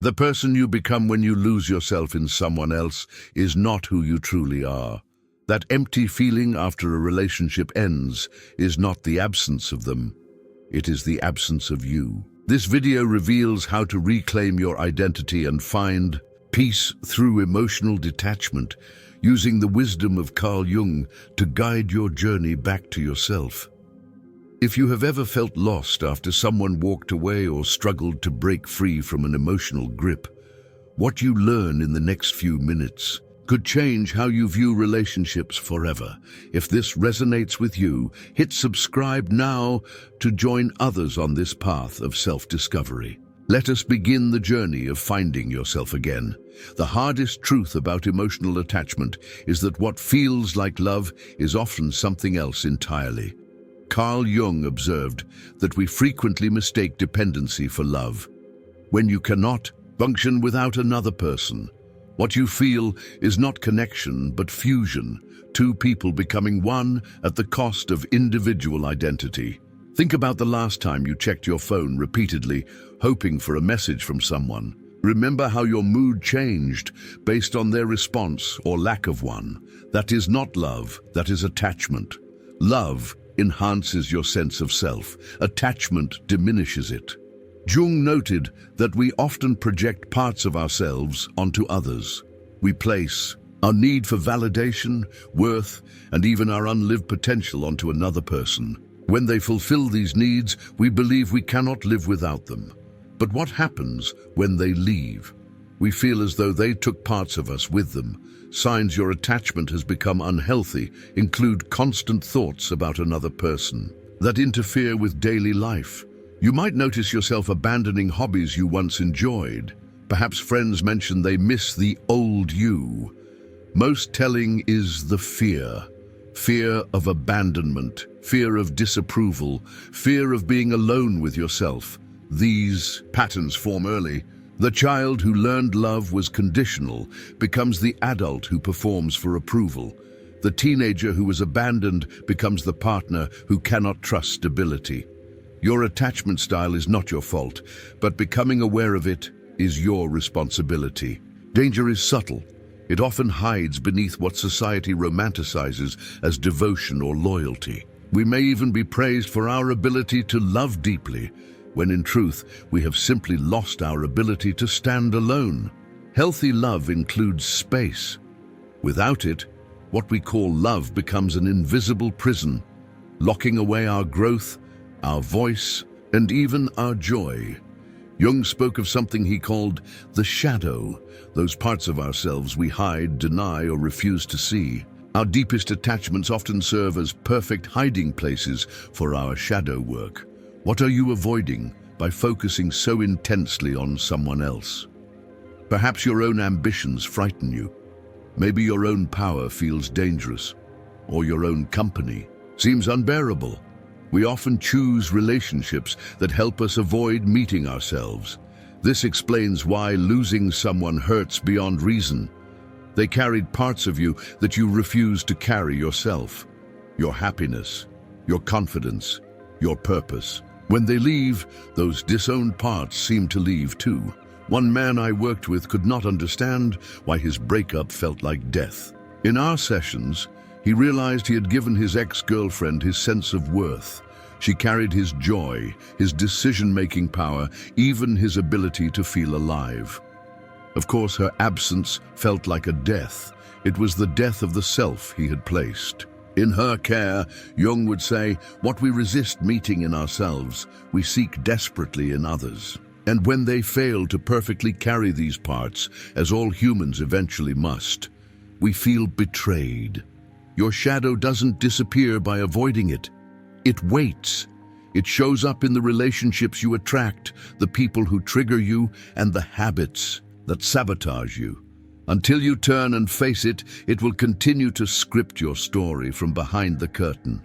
The person you become when you lose yourself in someone else is not who you truly are. That empty feeling after a relationship ends is not the absence of them. It is the absence of you. This video reveals how to reclaim your identity and find peace through emotional detachment, using the wisdom of Carl Jung to guide your journey back to yourself. If you have ever felt lost after someone walked away or struggled to break free from an emotional grip, what you learn in the next few minutes could change how you view relationships forever. If this resonates with you, hit subscribe now to join others on this path of self-discovery. Let us begin the journey of finding yourself again. The hardest truth about emotional attachment is that what feels like love is often something else entirely. Carl Jung observed that we frequently mistake dependency for love. When you cannot function without another person, what you feel is not connection but fusion, two people becoming one at the cost of individual identity. Think about the last time you checked your phone repeatedly, hoping for a message from someone. Remember how your mood changed based on their response or lack of one. That is not love, that is attachment. Love enhances your sense of self. Attachment diminishes it. Jung noted that we often project parts of ourselves onto others. We place our need for validation, worth, and even our unlived potential onto another person. When they fulfill these needs, we believe we cannot live without them. But what happens when they leave? We feel as though they took parts of us with them. Signs your attachment has become unhealthy include constant thoughts about another person that interfere with daily life. You might notice yourself abandoning hobbies you once enjoyed. Perhaps friends mention they miss the old you. Most telling is the fear. Fear of abandonment, fear of disapproval, fear of being alone with yourself. These patterns form early. The child who learned love was conditional becomes the adult who performs for approval. The teenager who was abandoned becomes the partner who cannot trust stability. Your attachment style is not your fault, but becoming aware of it is your responsibility. Danger is subtle. It often hides beneath what society romanticizes as devotion or loyalty. We may even be praised for our ability to love deeply, when in truth we have simply lost our ability to stand alone. Healthy love includes space. Without it, what we call love becomes an invisible prison, locking away our growth, our voice, and even our joy. Jung spoke of something he called the shadow, those parts of ourselves we hide, deny, or refuse to see. Our deepest attachments often serve as perfect hiding places for our shadow work. What are you avoiding by focusing so intensely on someone else? Perhaps your own ambitions frighten you. Maybe your own power feels dangerous, or your own company seems unbearable. We often choose relationships that help us avoid meeting ourselves. This explains why losing someone hurts beyond reason. They carried parts of you that you refuse to carry yourself. Your happiness, your confidence, your purpose. When they leave, those disowned parts seem to leave too. One man I worked with could not understand why his breakup felt like death. In our sessions, he realized he had given his ex-girlfriend his sense of worth. She carried his joy, his decision-making power, even his ability to feel alive. Of course, her absence felt like a death. It was the death of the self he had placed. In her care, Jung would say, what we resist meeting in ourselves, we seek desperately in others. And when they fail to perfectly carry these parts, as all humans eventually must, we feel betrayed. Your shadow doesn't disappear by avoiding it. It waits. It shows up in the relationships you attract, the people who trigger you, and the habits that sabotage you. Until you turn and face it, it will continue to script your story from behind the curtain.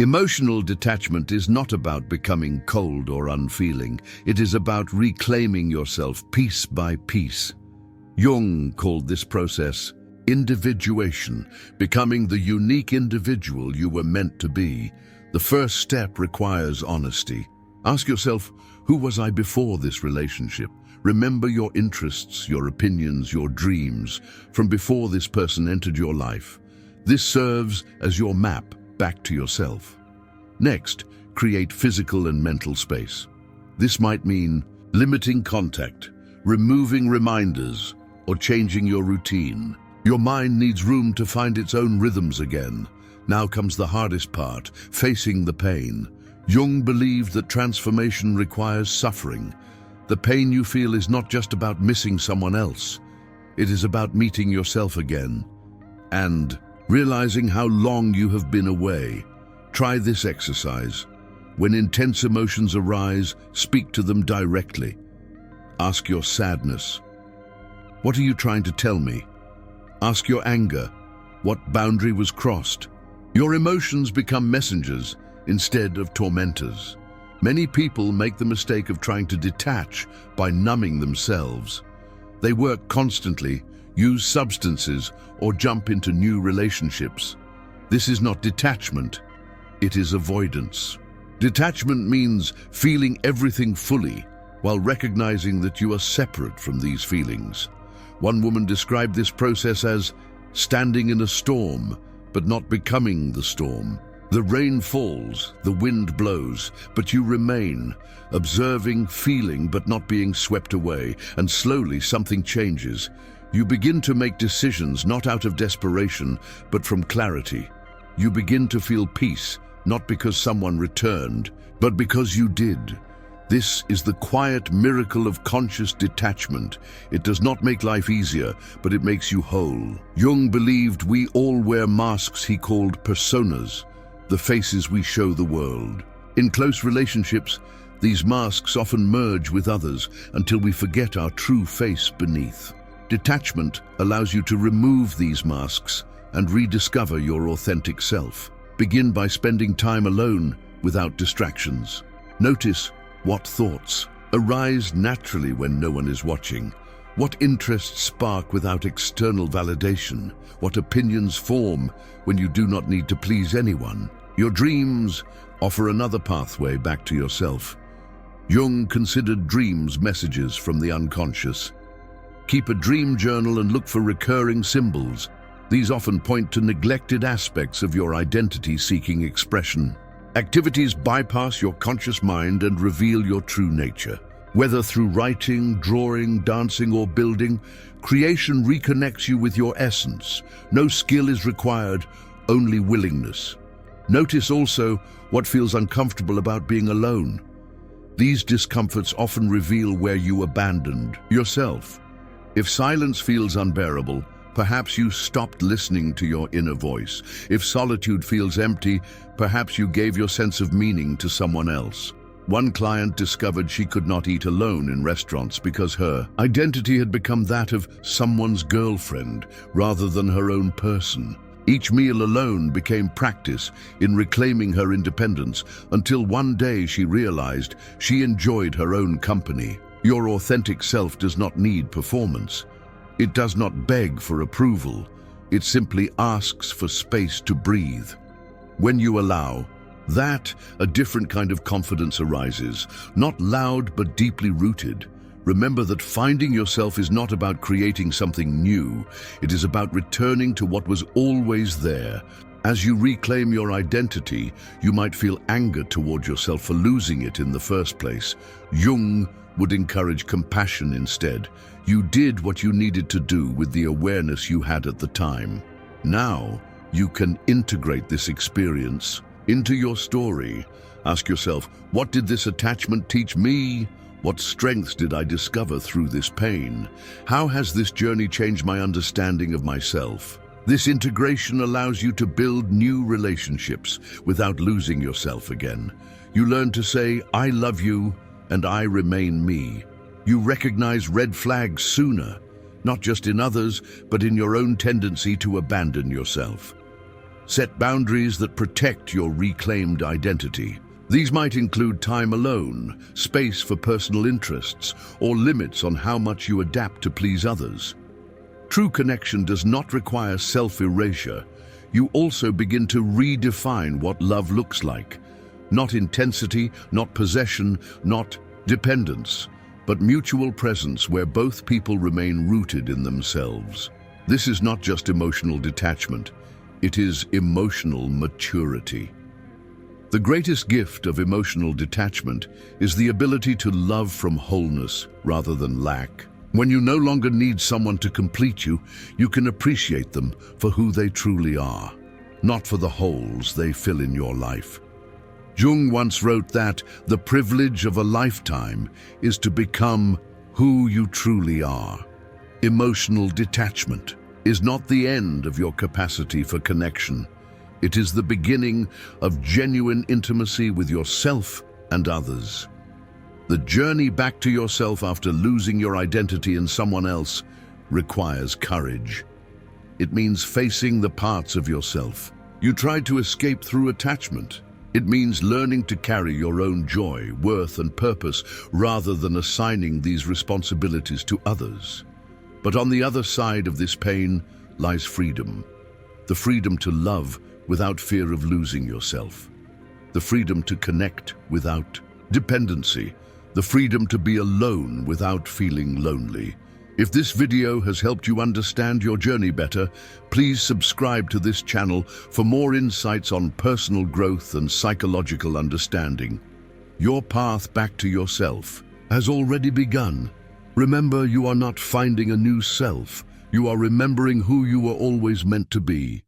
Emotional detachment is not about becoming cold or unfeeling. It is about reclaiming yourself piece by piece. Jung called this process individuation, becoming the unique individual you were meant to be. The first step requires honesty. Ask yourself, who was I before this relationship? Remember your interests, your opinions, your dreams from before this person entered your life. This serves as your map back to yourself. Next, create physical and mental space. This might mean limiting contact, removing reminders, or changing your routine. Your mind needs room to find its own rhythms again. Now comes the hardest part, facing the pain. Jung believed that transformation requires suffering. The pain you feel is not just about missing someone else. It is about meeting yourself again and realizing how long you have been away. Try this exercise. When intense emotions arise, speak to them directly. Ask your sadness, "What are you trying to tell me?" Ask your anger, "What boundary was crossed?" Your emotions become messengers instead of tormentors. Many people make the mistake of trying to detach by numbing themselves. They work constantly, use substances, or jump into new relationships. This is not detachment, it is avoidance. Detachment means feeling everything fully while recognizing that you are separate from these feelings. One woman described this process as standing in a storm, but not becoming the storm. The rain falls, the wind blows, but you remain, observing, feeling, but not being swept away, and slowly something changes. You begin to make decisions not out of desperation, but from clarity. You begin to feel peace, not because someone returned, but because you did. This is the quiet miracle of conscious detachment. It does not make life easier, but it makes you whole. Jung believed we all wear masks he called personas, the faces we show the world. In close relationships, these masks often merge with others until we forget our true face beneath. Detachment allows you to remove these masks and rediscover your authentic self. Begin by spending time alone without distractions. Notice what thoughts arise naturally when no one is watching. What interests spark without external validation? What opinions form when you do not need to please anyone? Your dreams offer another pathway back to yourself. Jung considered dreams messages from the unconscious. Keep a dream journal and look for recurring symbols. These often point to neglected aspects of your identity seeking expression. Activities bypass your conscious mind and reveal your true nature. Whether through writing, drawing, dancing, or building, creation reconnects you with your essence. No skill is required, only willingness. Notice also what feels uncomfortable about being alone. These discomforts often reveal where you abandoned yourself. If silence feels unbearable, perhaps you stopped listening to your inner voice. If solitude feels empty, perhaps you gave your sense of meaning to someone else. One client discovered she could not eat alone in restaurants because her identity had become that of someone's girlfriend rather than her own person. Each meal alone became practice in reclaiming her independence until one day she realized she enjoyed her own company. Your authentic self does not need performance. It does not beg for approval. It simply asks for space to breathe. When you allow that, a different kind of confidence arises, not loud but deeply rooted. Remember that finding yourself is not about creating something new. It is about returning to what was always there. As you reclaim your identity, you might feel anger toward yourself for losing it in the first place. Jung would encourage compassion instead. You did what you needed to do with the awareness you had at the time. Now, you can integrate this experience into your story. Ask yourself, what did this attachment teach me? What strengths did I discover through this pain? How has this journey changed my understanding of myself? This integration allows you to build new relationships without losing yourself again. You learn to say, I love you and I remain me. You recognize red flags sooner, not just in others, but in your own tendency to abandon yourself. Set boundaries that protect your reclaimed identity. These might include time alone, space for personal interests, or limits on how much you adapt to please others. True connection does not require self-erasure. You also begin to redefine what love looks like. Not intensity, not possession, not dependence, but mutual presence where both people remain rooted in themselves. This is not just emotional detachment, it is emotional maturity. The greatest gift of emotional detachment is the ability to love from wholeness rather than lack. When you no longer need someone to complete you, you can appreciate them for who they truly are, not for the holes they fill in your life. Jung once wrote that the privilege of a lifetime is to become who you truly are. Emotional detachment is not the end of your capacity for connection. It is the beginning of genuine intimacy with yourself and others. The journey back to yourself after losing your identity in someone else requires courage. It means facing the parts of yourself you tried to escape through attachment. It means learning to carry your own joy, worth, and purpose rather than assigning these responsibilities to others. But on the other side of this pain lies freedom. The freedom to love without fear of losing yourself. The freedom to connect without dependency. The freedom to be alone without feeling lonely. If this video has helped you understand your journey better, please subscribe to this channel for more insights on personal growth and psychological understanding. Your path back to yourself has already begun. Remember, you are not finding a new self. You are remembering who you were always meant to be.